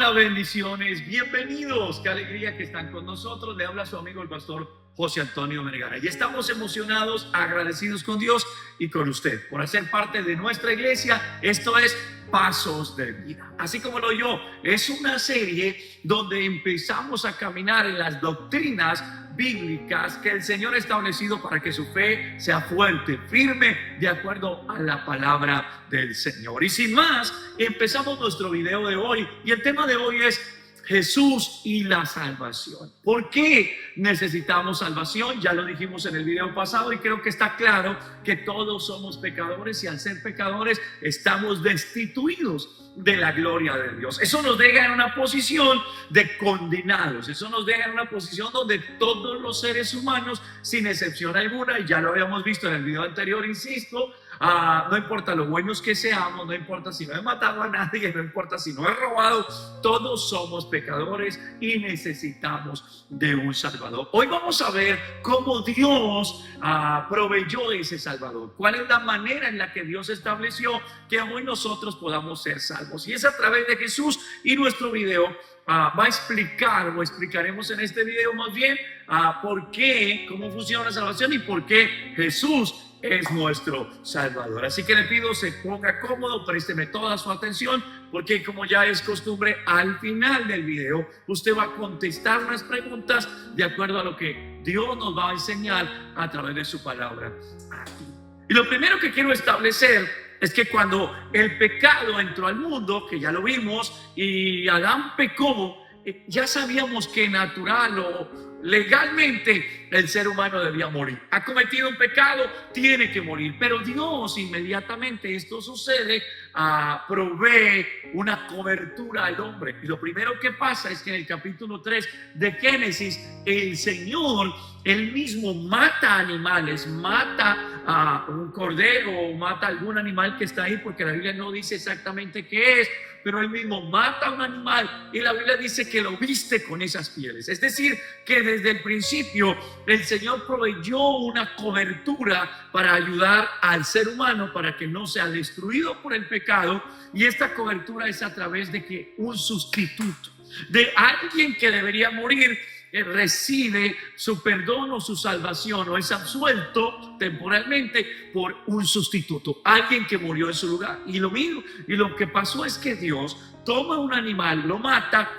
Hola, bendiciones, bienvenidos, qué alegría que están con nosotros. Le habla su amigo el pastor José Antonio Vergara y estamos emocionados, agradecidos con Dios y con usted por hacer parte de nuestra iglesia. Esto es Pasos de Vida, así como lo oyó, es una serie donde empezamos a caminar en las doctrinas bíblicas que el Señor ha establecido para que su fe sea fuerte, firme, de acuerdo a la palabra del Señor. Y sin más, empezamos nuestro video de hoy y el tema de hoy es Jesús y la salvación. ¿Por qué necesitamos salvación? Ya lo dijimos en el video pasado y creo que está claro que todos somos pecadores y al ser pecadores estamos destituidos de la gloria de Dios. Eso nos deja en una posición de condenados. Eso nos deja en una posición donde todos los seres humanos, sin excepción alguna, y ya lo habíamos visto en el video anterior, insisto, no importa lo buenos que seamos, no importa si no he matado a nadie, no importa si no he robado, todos somos pecadores y necesitamos de un Salvador. Hoy vamos a ver cómo Dios proveyó ese Salvador, cuál es la manera en la que Dios estableció que hoy nosotros podamos ser salvos, y es a través de Jesús. Y nuestro video va a explicar, o explicaremos en este video más bien, por qué, cómo funciona la salvación y por qué Jesús es nuestro Salvador. Así que le pido se ponga cómodo, présteme toda su atención, porque como ya es costumbre, al final del video usted va a contestar unas preguntas de acuerdo a lo que Dios nos va a enseñar a través de su palabra aquí. Y lo primero que quiero establecer es que cuando el pecado entró al mundo, que ya lo vimos, y Adán pecó, ya sabíamos que natural o legalmente el ser humano debía morir. Ha cometido un pecado, tiene que morir. Pero Dios, inmediatamente esto sucede, provee una cobertura al hombre. Y lo primero que pasa es que en el capítulo 3 de Génesis, el Señor, él mismo mata animales, mata a un cordero o mata algún animal que está ahí, porque la Biblia no dice exactamente qué es, pero él mismo mata a un animal y la Biblia dice que lo viste con esas pieles. Es decir, que desde el principio el Señor proveyó una cobertura para ayudar al ser humano para que no sea destruido por el pecado, y esta cobertura es a través de que un sustituto de alguien que debería morir recibe su perdón o su salvación, o es absuelto temporalmente por un sustituto, alguien que murió en su lugar. Y lo mismo, y lo que pasó es que Dios toma un animal, lo mata,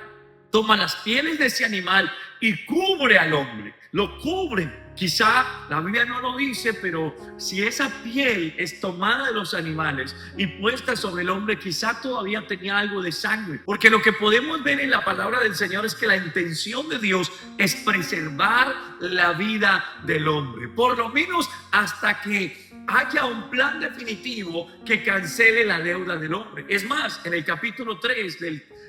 toma las pieles de ese animal y cubre al hombre, lo cubre. Quizá la Biblia no lo dice, pero si esa piel es tomada de los animales y puesta sobre el hombre, quizá todavía tenía algo de sangre. Porque lo que podemos ver en la palabra del Señor es que la intención de Dios es preservar la vida del hombre, por lo menos hasta que haya un plan definitivo que cancele la deuda del hombre. Es más, en el capítulo 3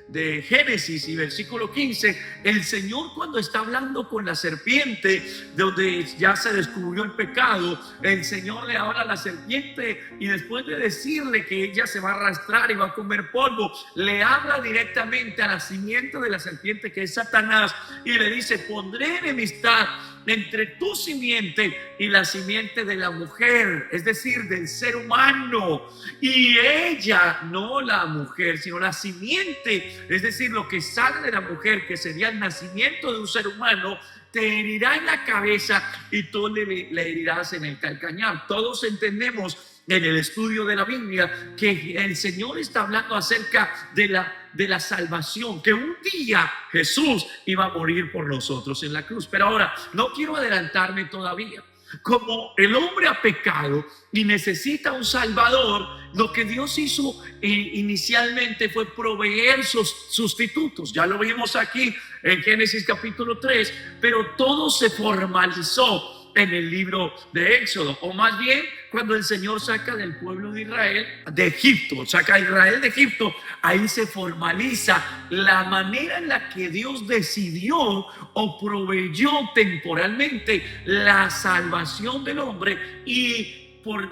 de Génesis y versículo 15, el Señor, cuando está hablando con la serpiente, donde ya se descubrió el pecado, el Señor le habla a la serpiente y después de decirle que ella se va a arrastrar y va a comer polvo, le habla directamente a la simiente de la serpiente, que es Satanás, y le dice: pondré enemistad entre tu simiente y la simiente de la mujer, es decir, del ser humano. Y ella, no la mujer, sino la simiente, es decir, lo que sale de la mujer, que sería el nacimiento de un ser humano, te herirá en la cabeza y tú le herirás en el calcañar. Todos entendemos en el estudio de la Biblia que el Señor está hablando acerca de la salvación, que un día Jesús iba a morir por nosotros en la cruz. Pero ahora, no quiero adelantarme todavía. Como el hombre ha pecado y necesita un Salvador, lo que Dios hizo inicialmente fue proveer sus sustitutos. Ya lo vimos aquí en Génesis capítulo 3, pero todo se formalizó en el libro de Éxodo, o más bien cuando el Señor saca del pueblo de Israel de Egipto, saca a Israel de Egipto, ahí se formaliza la manera en la que Dios decidió o proveyó temporalmente la salvación del hombre, y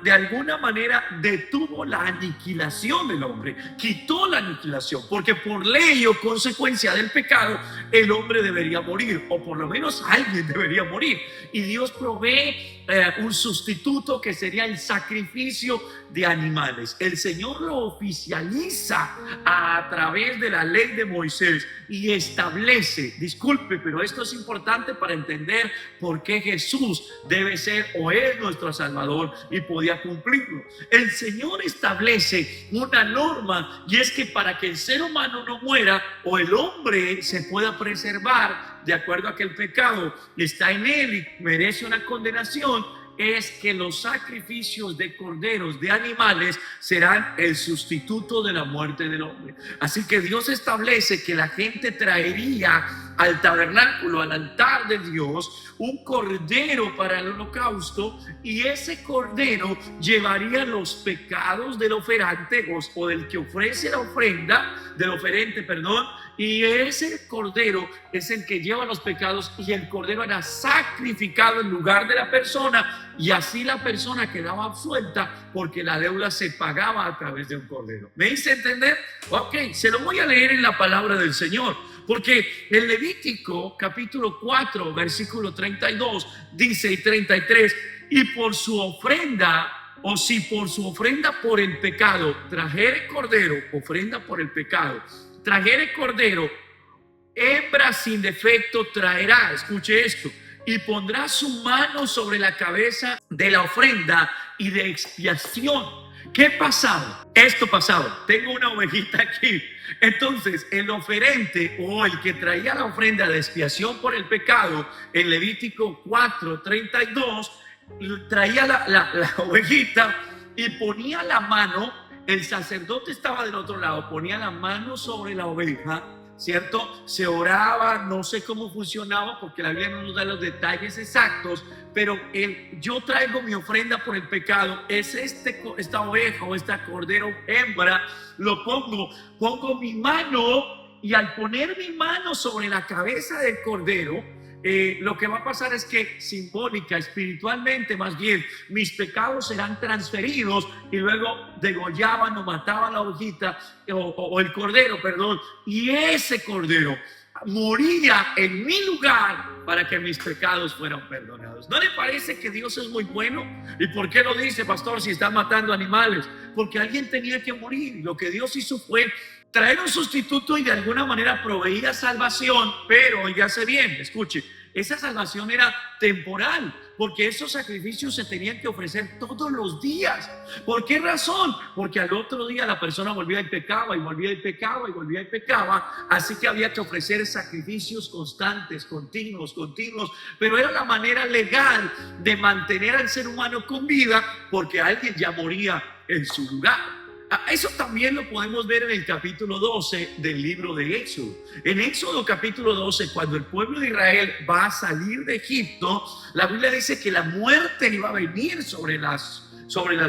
de alguna manera detuvo la aniquilación del hombre, quitó la aniquilación, porque por ley o consecuencia del pecado el hombre debería morir, o por lo menos alguien debería morir. Y Dios provee un sustituto que sería el sacrificio de animales. El Señor lo oficializa a través de la ley de Moisés y establece, disculpe, pero esto es importante para entender por qué Jesús debe ser o es nuestro Salvador y podía cumplirlo. El Señor establece una norma, y es que para que el ser humano no muera o el hombre se pueda preservar de acuerdo a que el pecado está en él y merece una condenación, es que los sacrificios de corderos, de animales, serán el sustituto de la muerte del hombre. Así que Dios establece que la gente traería al tabernáculo, al altar de Dios, un cordero para el holocausto, y ese cordero llevaría los pecados del oferante o del que ofrece la ofrenda, del oferente, perdón. Y ese cordero es el que lleva los pecados, y el cordero era sacrificado en lugar de la persona, y así la persona quedaba absuelta porque la deuda se pagaba a través de un cordero. ¿Me hice entender? Ok, se lo voy a leer en la palabra del Señor, porque en Levítico capítulo 4 versículo 32 dice y 33: y por su ofrenda, o si por su ofrenda por el pecado trajere cordero, ofrenda por el pecado, trajere cordero, hembra sin defecto traerá, escuche esto, y pondrá su mano sobre la cabeza de la ofrenda y de expiación. ¿Qué pasaba? Esto pasaba. Tengo una ovejita aquí. Entonces, el oferente o el que traía la ofrenda de expiación por el pecado, en Levítico 4:32, traía la ovejita y ponía la mano. El sacerdote estaba del otro lado, ponía la mano sobre la oveja, ¿cierto? Se oraba, no sé cómo funcionaba porque la Biblia no nos da los detalles exactos, pero yo traigo mi ofrenda por el pecado, es esta oveja o esta cordero hembra, lo pongo mi mano, y al poner mi mano sobre la cabeza del cordero, lo que va a pasar es que simbólica, espiritualmente más bien, mis pecados serán transferidos, y luego degollaban o mataban la ovejita o el cordero, perdón, y ese cordero moría en mi lugar para que mis pecados fueran perdonados. ¿No le parece que Dios es muy bueno? ¿Y por qué lo dice, pastor, si están matando animales? Porque alguien tenía que morir. Lo que Dios hizo fue traer un sustituto y de alguna manera proveía salvación, pero oígase bien, escuche, esa salvación era temporal, porque esos sacrificios se tenían que ofrecer todos los días. ¿Por qué razón? Porque al otro día la persona volvía y pecaba, y volvía y pecaba, y volvía y pecaba. Así que había que ofrecer sacrificios constantes, continuos, pero era la manera legal de mantener al ser humano con vida, porque alguien ya moría en su lugar. Eso también lo podemos ver en el capítulo 12 del libro de Éxodo. En Éxodo capítulo 12, cuando el pueblo de Israel va a salir de Egipto, la Biblia dice que la muerte iba a venir sobre las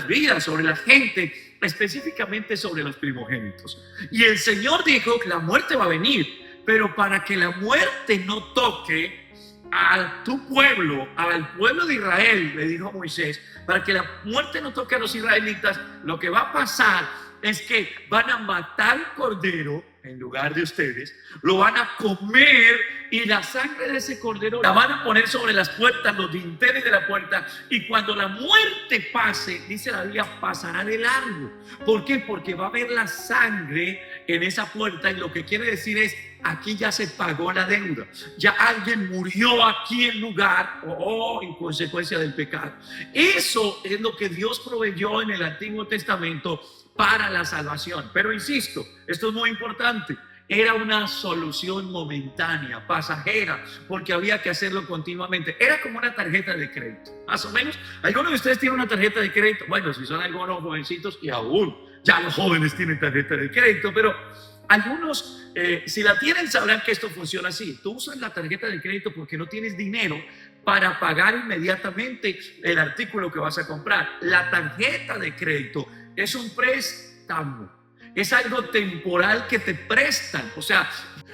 vidas, sobre la gente, específicamente sobre los primogénitos. Y el Señor dijo que la muerte va a venir, pero para que la muerte no toque a tu pueblo, al pueblo de Israel, le dijo Moisés, para que la muerte no toque a los israelitas, lo que va a pasar es que van a matar el cordero en lugar de ustedes, lo van a comer, y la sangre de ese cordero la van a poner sobre las puertas, los dinteles de la puerta, y cuando la muerte pase, dice la Biblia, pasará de largo. ¿Por qué? Porque va a haber la sangre en esa puerta, y lo que quiere decir es, aquí ya se pagó la deuda, ya alguien murió aquí en lugar o en consecuencia del pecado. Eso es lo que Dios proveyó en el Antiguo Testamento para la salvación. Pero insisto, esto es muy importante, era una solución momentánea, pasajera, porque había que hacerlo continuamente. Era como una tarjeta de crédito, más o menos. ¿Algunos de ustedes tienen una tarjeta de crédito? Bueno, si son algunos jovencitos, y aún ya los jóvenes tienen tarjeta de crédito, pero algunos, si la tienen, sabrán que esto funciona así. Tú usas la tarjeta de crédito porque no tienes dinero para pagar inmediatamente el artículo que vas a comprar. La tarjeta de crédito es un préstamo, es algo temporal que te prestan. O sea,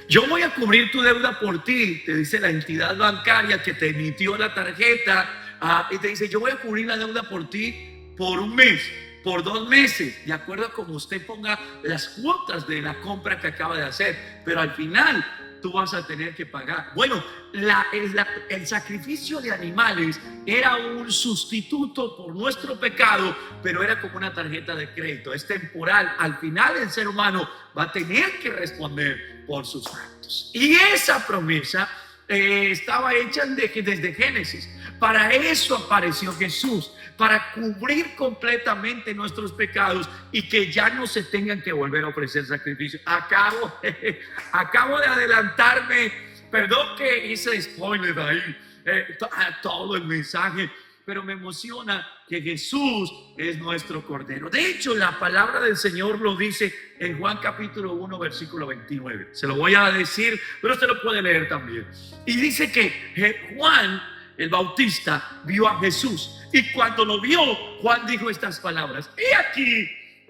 yo voy a cubrir tu deuda por ti, te dice la entidad bancaria que te emitió la tarjeta, y te dice, yo voy a cubrir la deuda por ti por un mes, por 2 meses, de acuerdo a como usted ponga las cuotas de la compra que acaba de hacer. Pero al final tú vas a tener que pagar. Bueno, el sacrificio de animales era un sustituto por nuestro pecado, pero era como una tarjeta de crédito, es temporal. Al final el ser humano va a tener que responder por sus actos. Y esa promesa estaba hecha desde Génesis. Para eso apareció Jesús, para cubrir completamente nuestros pecados y que ya no se tengan que volver a ofrecer sacrificios. Acabo de adelantarme, perdón que hice spoiler ahí, todo el mensaje, pero me emociona que Jesús es nuestro Cordero. De hecho, la palabra del Señor lo dice en Juan capítulo 1, versículo 29. Se lo voy a decir, pero usted lo puede leer también. Y dice que Juan el Bautista vio a Jesús, y cuando lo vio, Juan dijo estas palabras: he aquí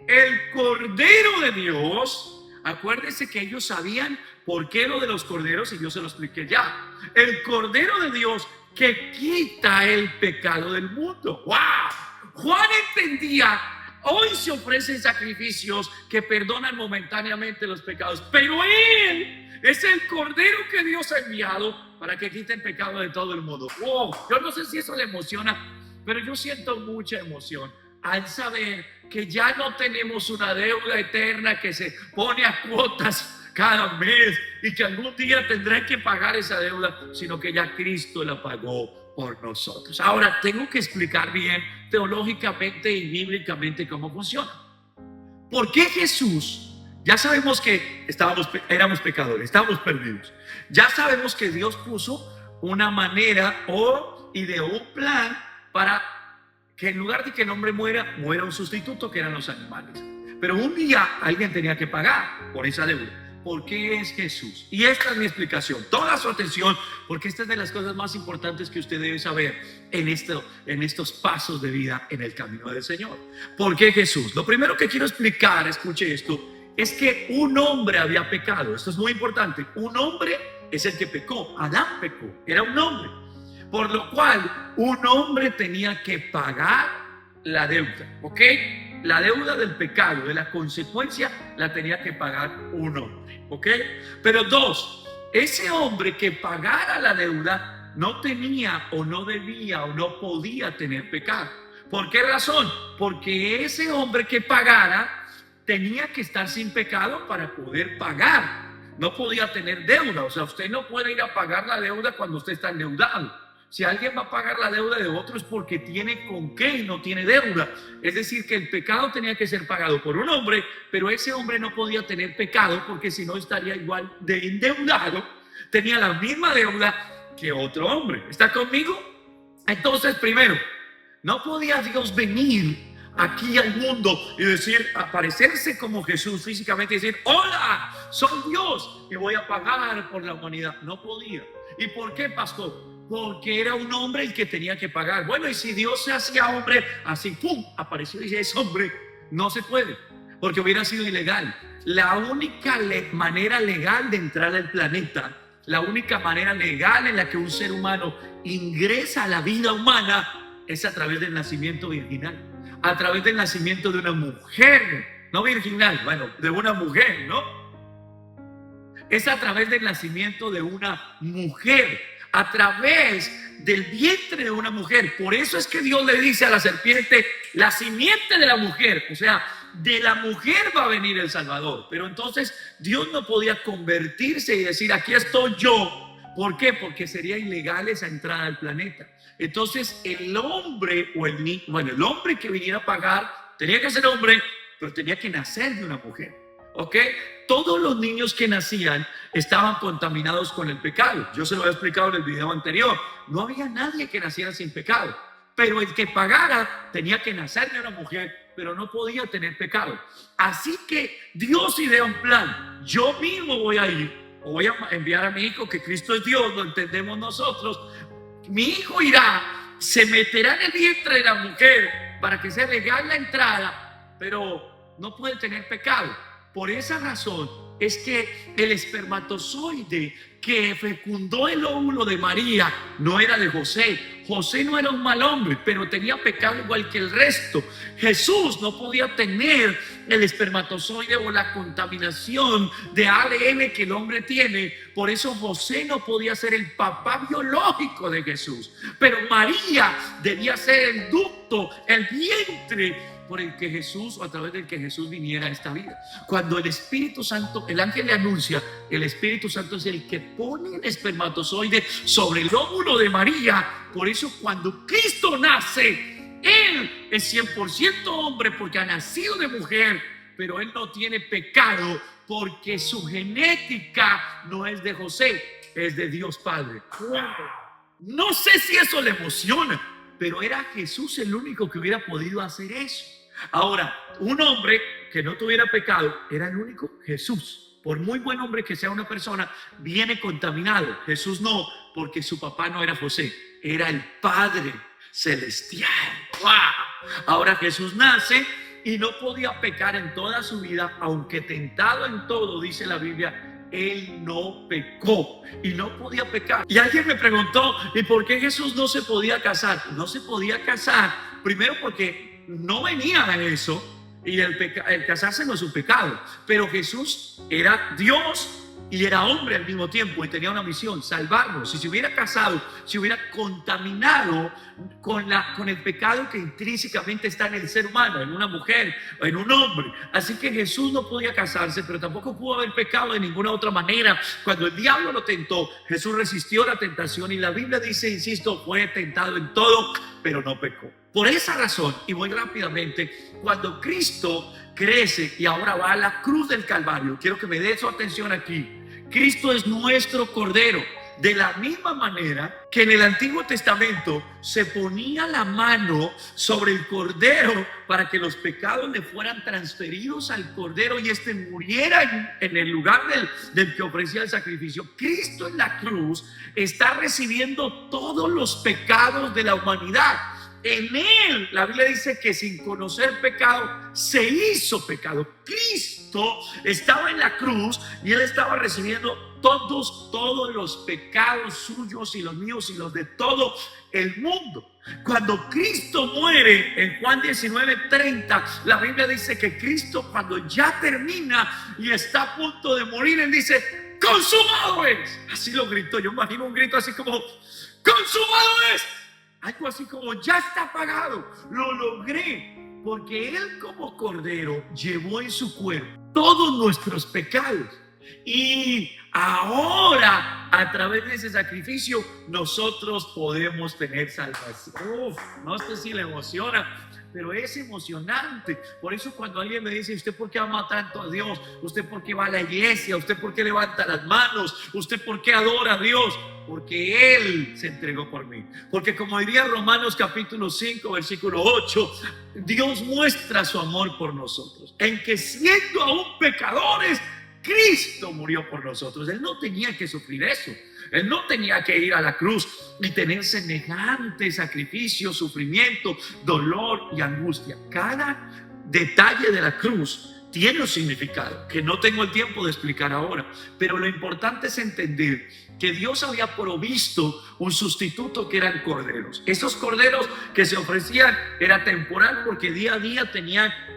el Cordero de Dios. Acuérdense que ellos sabían por qué lo de los corderos, y yo se lo expliqué ya. El Cordero de Dios que quita el pecado del mundo. ¡Wow! Juan entendía: hoy se ofrecen sacrificios que perdonan momentáneamente los pecados, pero Él es el Cordero que Dios ha enviado para que quite el pecado de todo el mundo. ¡Wow! Yo no sé si eso le emociona, pero yo siento mucha emoción al saber que ya no tenemos una deuda eterna que se pone a cuotas cada mes y que algún día tendré que pagar esa deuda, sino que ya Cristo la pagó por nosotros. Ahora tengo que explicar bien teológicamente y bíblicamente cómo funciona. ¿Por qué Jesús? Ya sabemos que éramos pecadores, estábamos perdidos. Ya sabemos que Dios puso una manera y de un plan para que en lugar de que el hombre muera un sustituto, que eran los animales. Pero un día alguien tenía que pagar por esa deuda. ¿Por qué es Jesús? Y esta es mi explicación. Toda su atención, porque esta es de las cosas más importantes que usted debe saber en estos pasos de vida en el camino del Señor. ¿Por qué Jesús? Lo primero que quiero explicar, escuche esto, es que un hombre había pecado. Esto es muy importante. Un hombre es el que pecó. Adán pecó. Era un hombre. Por lo cual, un hombre tenía que pagar la deuda. ¿Ok? La deuda del pecado, de la consecuencia, la tenía que pagar un hombre. ¿Ok? Pero dos, ese hombre que pagara la deuda no tenía o no debía o no podía tener pecado. ¿Por qué razón? Porque ese hombre que pagara tenía que estar sin pecado para poder pagar. No podía tener deuda. O sea, usted no puede ir a pagar la deuda cuando usted está endeudado. Si alguien va a pagar la deuda de otro es porque tiene con qué y no tiene deuda. Es decir, que el pecado tenía que ser pagado por un hombre, pero ese hombre no podía tener pecado porque si no estaría igual de endeudado. Tenía la misma deuda que otro hombre. ¿Está conmigo? Entonces, primero, no podía Dios venir aquí al mundo y decir, aparecerse como Jesús físicamente y decir: hola, soy Dios y voy a pagar por la humanidad. No podía. ¿Y por qué, pastor? Porque era un hombre el que tenía que pagar. Bueno, y si Dios se hacía hombre, así, ¡pum!, apareció y dice: es hombre. No se puede, porque hubiera sido ilegal. La única manera legal de entrar al planeta, la única manera legal en la que un ser humano ingresa a la vida humana, es a través del nacimiento virginal, a través del nacimiento de una mujer, no virginal, bueno, de una mujer, ¿no? Es a través del nacimiento de una mujer, a través del vientre de una mujer. Por eso es que Dios le dice a la serpiente: la simiente de la mujer, o sea, de la mujer va a venir el Salvador. Pero entonces Dios no podía convertirse y decir: aquí estoy yo. ¿Por qué? Porque sería ilegal esa entrada al planeta. Entonces el hombre el hombre que viniera a pagar tenía que ser hombre, pero tenía que nacer de una mujer. ¿Ok? Todos los niños que nacían estaban contaminados con el pecado. Yo se lo he explicado en el video anterior. No había nadie que naciera sin pecado, pero el que pagara tenía que nacer de una mujer, pero no podía tener pecado. Así que Dios idea un plan. Yo mismo voy a ir, o voy a enviar a mi hijo, que Cristo es Dios, lo entendemos nosotros. Mi hijo irá, se meterá en el vientre de la mujer para que sea legal la entrada, pero no puede tener pecado. Por esa razón es que el espermatozoide que fecundó el óvulo de María no era de José. José no era un mal hombre, pero tenía pecado igual que el resto. Jesús no podía tener el espermatozoide o la contaminación de ADN que el hombre tiene. Por eso José no podía ser el papá biológico de Jesús. Pero María debía ser el ducto, el vientre por el que Jesús, o a través del que Jesús viniera a esta vida. Cuando el Espíritu Santo, el ángel le anuncia, el Espíritu Santo es el que pone el espermatozoide sobre el óvulo de María. Por eso cuando Cristo nace, Él es 100% hombre porque ha nacido de mujer, pero Él no tiene pecado porque su genética no es de José, es de Dios Padre. No sé si eso le emociona, pero era Jesús el único que hubiera podido hacer eso. Ahora, un hombre que no tuviera pecado era el único Jesús. Por muy buen hombre que sea una persona, viene contaminado. Jesús no, porque su papá no era José, era el Padre Celestial. ¡Wow! Ahora Jesús nace y no podía pecar en toda su vida, aunque tentado en todo, dice la Biblia, Él no pecó y no podía pecar. Y alguien me preguntó, ¿y por qué Jesús no se podía casar? No se podía casar, primero porque no venía de eso, y el casarse no es un pecado, pero Jesús era Dios y era hombre al mismo tiempo y tenía una misión, salvarnos. Si se hubiera casado, se hubiera contaminado con el pecado que intrínsecamente está en el ser humano, en una mujer o en un hombre. Así que Jesús no podía casarse, pero tampoco pudo haber pecado de ninguna otra manera. Cuando el diablo lo tentó, Jesús resistió la tentación y la Biblia dice, insisto, fue tentado en todo, pero no pecó. Por esa razón, y muy rápidamente, cuando Cristo crece y ahora va a la cruz del Calvario, quiero que me dé su atención aquí. Cristo es nuestro Cordero. De la misma manera que en el Antiguo Testamento se ponía la mano sobre el Cordero para que los pecados le fueran transferidos al Cordero y este muriera en el lugar del que ofrecía el sacrificio. Cristo en la cruz está recibiendo todos los pecados de la humanidad. En Él, la Biblia dice que sin conocer pecado, se hizo pecado. Cristo estaba en la cruz y Él estaba recibiendo todos los pecados suyos y los míos y los de todo el mundo. Cuando Cristo muere, en Juan 19:30, la Biblia dice que Cristo, cuando ya termina y está a punto de morir, Él dice, ¡consumado es! Así lo gritó. Yo imagino un grito así como, ¡consumado es! Algo así como, ya está pagado, lo logré, porque Él como Cordero llevó en su cuerpo todos nuestros pecados. Y ahora, a través de ese sacrificio, nosotros podemos tener salvación. No sé si le emociona, pero es emocionante. Por eso cuando alguien me dice, ¿usted por qué ama tanto a Dios? ¿Usted por qué va a la iglesia? ¿Usted por qué levanta las manos? ¿Usted por qué adora a Dios? Porque Él se entregó por mí. Porque como diría Romanos capítulo 5, versículo 8, Dios muestra su amor por nosotros, en que siendo aún pecadores, Cristo murió por nosotros. Él no tenía que sufrir eso. Él no tenía que ir a la cruz y tener semejante sacrificio, sufrimiento, dolor y angustia. Cada detalle de la cruz tiene un significado que no tengo el tiempo de explicar ahora, pero lo importante es entender que Dios había provisto un sustituto que eran corderos. Esos corderos que se ofrecían era temporal porque día a día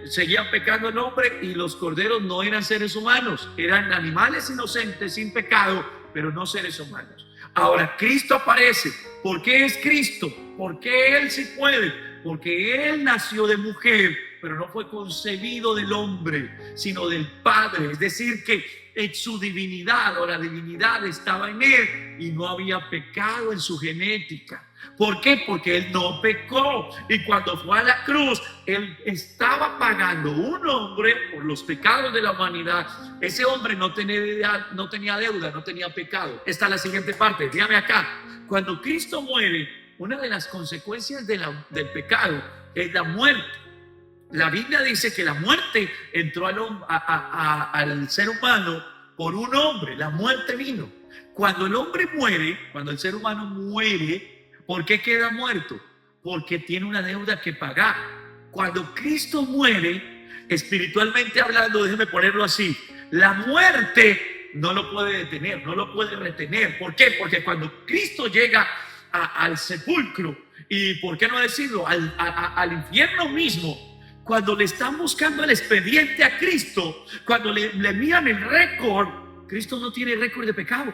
seguían pecando el hombre, y los corderos no eran seres humanos, eran animales inocentes sin pecado, pero no seres humanos. Ahora Cristo aparece. ¿Por qué es Cristo? Porque Él sí puede, porque Él nació de mujer, pero no fue concebido del hombre, sino del Padre. Es decir, que en su divinidad, o la divinidad estaba en Él y no había pecado en su genética. ¿Por qué? Porque Él no pecó, y cuando fue a la cruz, Él estaba pagando un hombre por los pecados de la humanidad. Ese hombre no tenía deuda, no tenía pecado. Esta es la siguiente parte, dígame acá. Cuando Cristo muere, una de las consecuencias del pecado es la muerte. La Biblia dice que la muerte entró al ser humano por un hombre. La muerte vino. Cuando el hombre muere, cuando el ser humano muere, ¿por qué queda muerto? Porque tiene una deuda que pagar. Cuando Cristo muere, espiritualmente hablando, déjeme ponerlo así, la muerte no lo puede detener, no lo puede retener. ¿Por qué? Porque cuando Cristo llega al sepulcro y, ¿por qué no decirlo?, al infierno mismo. Cuando le están buscando el expediente a Cristo, cuando le miran el récord, Cristo no tiene récord de pecado.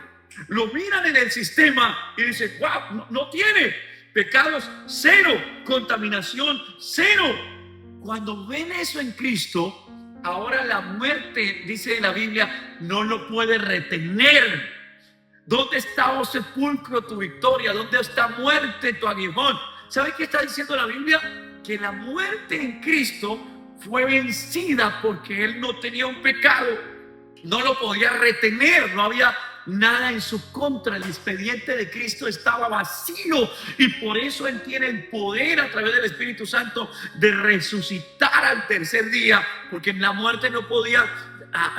Lo miran en el sistema y dicen, wow, no tiene pecados, cero, contaminación, cero. Cuando ven eso en Cristo, ahora la muerte, dice la Biblia, no lo puede retener. ¿Dónde está, oh sepulcro, tu victoria? ¿Dónde está, muerte, tu aguijón? ¿Sabe qué está diciendo la Biblia? Que la muerte en Cristo fue vencida porque Él no tenía un pecado, no lo podía retener, no había nada en su contra. El expediente de Cristo estaba vacío y por eso Él tiene el poder a través del Espíritu Santo de resucitar al tercer día, porque en la muerte no podía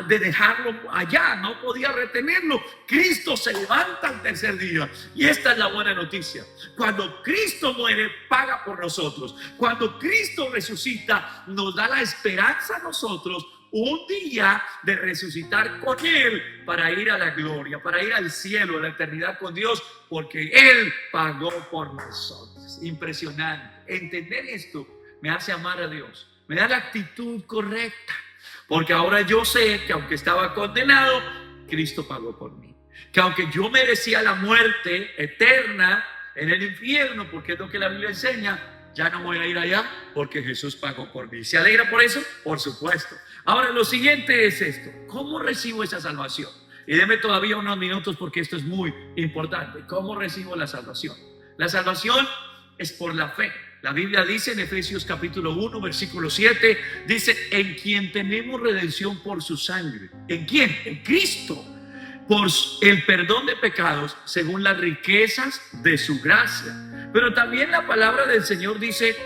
de dejarlo allá, no podía retenerlo. Cristo se levanta al tercer día y esta es la buena noticia. Cuando Cristo muere, paga por nosotros. Cuando Cristo resucita, nos da la esperanza a nosotros un día de resucitar con Él para ir a la gloria, para ir al cielo, a la eternidad con Dios, porque Él pagó por nosotros. Impresionante. Entender esto me hace amar a Dios, me da la actitud correcta, porque ahora yo sé que aunque estaba condenado, Cristo pagó por mí. Que aunque yo merecía la muerte eterna en el infierno, porque es lo que la Biblia enseña, ya no voy a ir allá porque Jesús pagó por mí. ¿Se alegra por eso? Por supuesto. Ahora lo siguiente es esto: ¿cómo recibo esa salvación? Y deme todavía unos minutos porque esto es muy importante. ¿Cómo recibo la salvación? La salvación es por la fe. La Biblia dice en Efesios capítulo 1 versículo 7, dice: en quien tenemos redención por su sangre. ¿En quién? En Cristo, por el perdón de pecados según las riquezas de su gracia. Pero también la palabra del Señor dice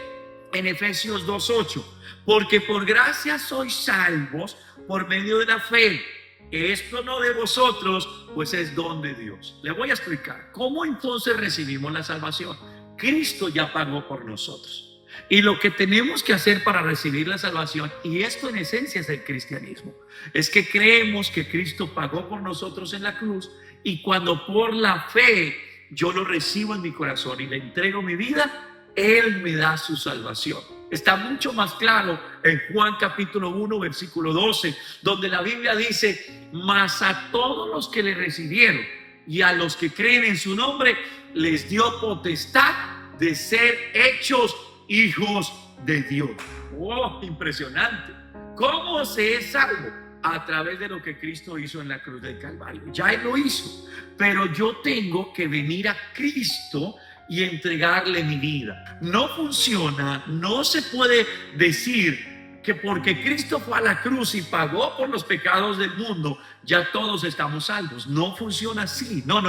en Efesios 2:8: porque por gracia sois salvos por medio de la fe. Esto no de vosotros, pues es don de Dios. Le voy a explicar cómo entonces recibimos la salvación. Cristo ya pagó por nosotros. Y lo que tenemos que hacer para recibir la salvación, y esto en esencia es el cristianismo, es que creemos que Cristo pagó por nosotros en la cruz, y cuando por la fe yo lo recibo en mi corazón y le entrego mi vida, Él me da su salvación. Está mucho más claro en Juan capítulo 1 versículo 12, donde la Biblia dice: mas a todos los que le recibieron y a los que creen en su nombre les dio potestad de ser hechos hijos de Dios. ¡Oh, impresionante! ¿Cómo se es salvo? A través de lo que Cristo hizo en la cruz del Calvario. Ya Él lo hizo, pero yo tengo que venir a Cristo y entregarle mi vida. No funciona, no se puede decir que porque Cristo fue a la cruz y pagó por los pecados del mundo, ya todos estamos salvos. No funciona así. No.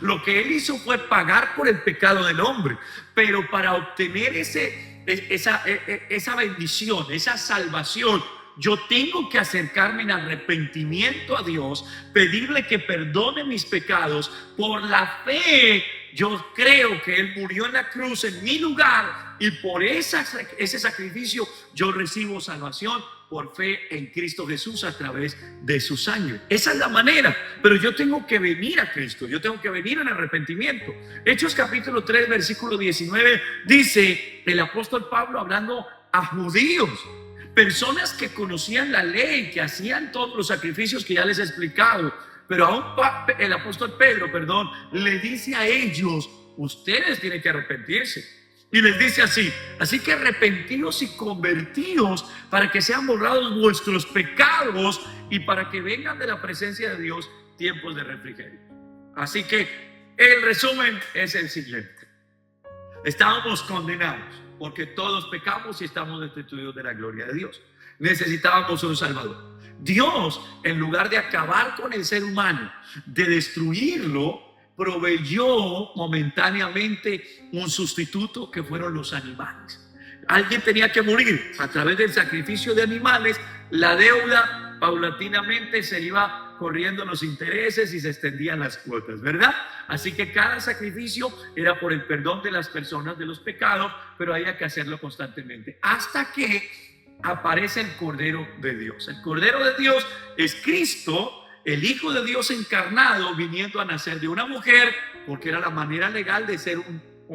Lo que Él hizo fue pagar por el pecado del hombre, pero para obtener esa bendición, esa salvación, yo tengo que acercarme en arrepentimiento a Dios, pedirle que perdone mis pecados. Por la fe yo creo que Él murió en la cruz en mi lugar, y por ese sacrificio yo recibo salvación por fe en Cristo Jesús a través de su sangre. Esa es la manera, pero yo tengo que venir a Cristo, yo tengo que venir en arrepentimiento. Hechos capítulo 3 versículo 19 dice el apóstol Pablo hablando a judíos, personas que conocían la ley, que hacían todos los sacrificios que ya les he explicado, pero aún el apóstol Pedro, le dice a ellos: ustedes tienen que arrepentirse. Y les dice así que arrepentíos y convertíos para que sean borrados vuestros pecados y para que vengan de la presencia de Dios tiempos de refrigerio. Así que el resumen es el siguiente: estábamos condenados porque todos pecamos y estamos destituidos de la gloria de Dios. Necesitábamos un Salvador. Dios, en lugar de acabar con el ser humano, de destruirlo, proveyó momentáneamente un sustituto, que fueron los animales. Alguien tenía que morir. A través del sacrificio de animales, la deuda paulatinamente se iba corriendo los intereses y se extendían las cuotas, ¿verdad? Así que cada sacrificio era por el perdón de las personas de los pecados, pero había que hacerlo constantemente, hasta que aparece el Cordero de Dios. El Cordero de Dios es Cristo, el Hijo de Dios encarnado, viniendo a nacer de una mujer, porque era la manera legal de ser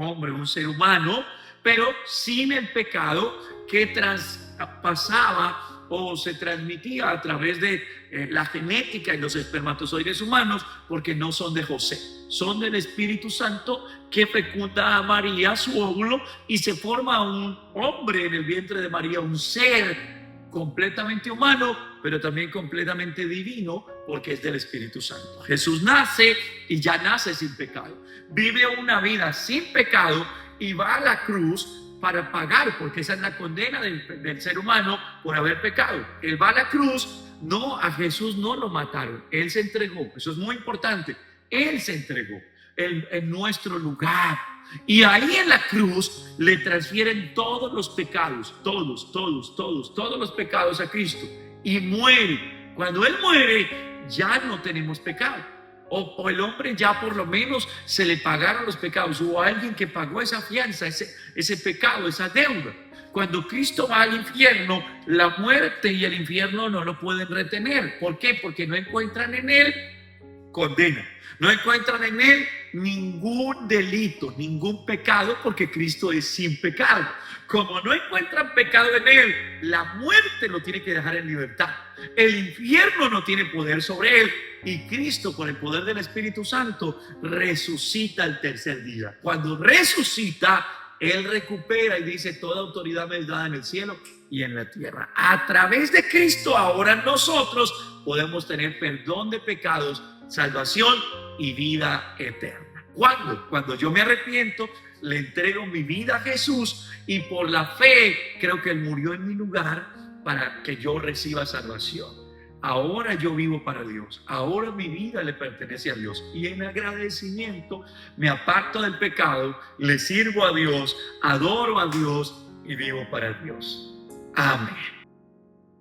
hombre, un ser humano, pero sin el pecado que traspasaba o se transmitía a través de la genética y los espermatozoides humanos, porque no son de José, son del Espíritu Santo que fecunda a María, su óvulo, y se forma un hombre en el vientre de María, un ser completamente humano, pero también completamente divino, porque es del Espíritu Santo. Jesús nace y ya nace sin pecado, vive una vida sin pecado y va a la cruz para pagar, porque esa es la condena del ser humano por haber pecado. Él va a la cruz, no, a Jesús no lo mataron, Él se entregó, eso es muy importante, Él se entregó en nuestro lugar. Y ahí en la cruz le transfieren todos los pecados, todos los pecados a Cristo, y muere. Cuando Él muere, ya no tenemos pecado. O el hombre ya por lo menos se le pagaron los pecados. Hubo alguien que pagó esa fianza, ese pecado, esa deuda. Cuando Cristo va al infierno, la muerte y el infierno no lo pueden retener. ¿Por qué? Porque no encuentran en Él condena. No encuentran en Él ningún delito, ningún pecado, porque Cristo es sin pecado. Como no encuentran pecado en Él, la muerte lo tiene que dejar en libertad. El infierno no tiene poder sobre Él. Y Cristo, por el poder del Espíritu Santo, resucita el tercer día. Cuando resucita, Él recupera y dice: toda autoridad me es dada en el cielo y en la tierra. A través de Cristo, ahora nosotros podemos tener perdón de pecados, salvación y vida eterna. ¿Cuándo? Cuando yo me arrepiento, le entrego mi vida a Jesús, y por la fe creo que Él murió en mi lugar para que yo reciba salvación. Ahora yo vivo para Dios, ahora mi vida le pertenece a Dios, y en agradecimiento me aparto del pecado, le sirvo a Dios, adoro a Dios y vivo para Dios. Amén.